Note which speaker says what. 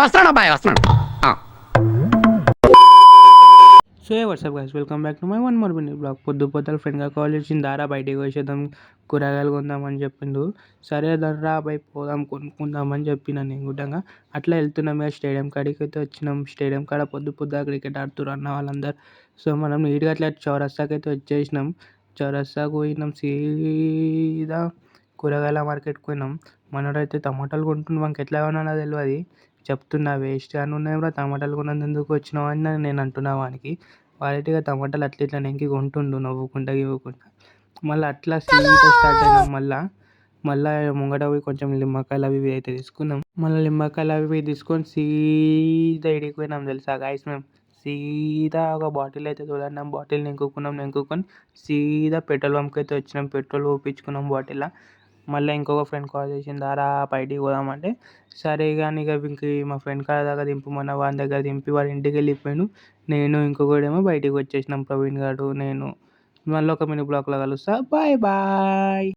Speaker 1: వస్తున్నాను అబ్బాయి వస్తున్నాను.
Speaker 2: So WhatsApp guys, welcome back to my one more Binni blog. పొద్దుల ఫ్రెండ్గా కాల్ చేసింది, దారా బయటికి వచ్చేద్దాం, కూరగాయలు కొందామని చెప్పిండు. సరే దర్రా బై పోదాం కొనుక్కుందామని చెప్పిన నేను గుడ్డంగా. అట్లా వెళ్తున్నాం ఇక స్టేడియం కాడికి అయితే వచ్చినాం. స్టేడియం కాడ పొద్దు క్రికెట్ ఆడుతున్నారు అన్న వాళ్ళందరూ. సో మనం నీట్గా అట్లా చౌరస్తాకి అయితే వచ్చేసినాం. చౌరస్తాకు పోయినాం, సీదా కూరగాయల మార్కెట్కి పోయినాం. మనోడైతే టమాటాలు కొంటున్నాం, మనకి ఎట్లా కొనాలో తెలియదు. చెప్తున్నా వేస్ట్ అని ఉన్నాయి, టమాటాలు కొన్నందుకు ఎందుకు వచ్చినావు అని నేను అంటున్నా వానికి. వాడైతే టమాటాలు అట్లా ఇట్లా నెంకి కొంటుండు నవ్వుకుంటా ఇవ్వకుండా. మళ్ళీ అట్లా సీదా స్టార్ట్ అయినాం. మళ్ళీ ముంగట పోయి కొంచెం నిమ్మకాయలు అవి ఇవి అయితే తీసుకున్నాం. మళ్ళీ నిమ్మకాయలు అవి ఇవి తీసుకొని సీదా ఇడికి పోయినాం తెలుసా గాయస్. మేము సీదా ఒక బాటిల్ అయితే చూడండి, బాటిల్ నింపుకొని సీదా పెట్రోల్ బంప్కి అయితే వచ్చినాం. పెట్రోల్ పోపించుకున్నాం బాటిల్లో. మళ్ళీ ఇంకొక ఫ్రెండ్ కాల్ చేసింది, దారా బయటికి పోదామంటే సరే కానీ ఇంక మా ఫ్రెండ్ కాడ దాకా దింపమన్న వాని దగ్గర దింపి వాడి ఇంటికి వెళ్ళిపోయాను. నేను ఇంకొకడేమో బయటికి వచ్చేసినాం, ప్రవీణ్ గారు నేను. మళ్ళీ ఒక మినీ బ్లాగ్లో కలుస్తా. Bye bye.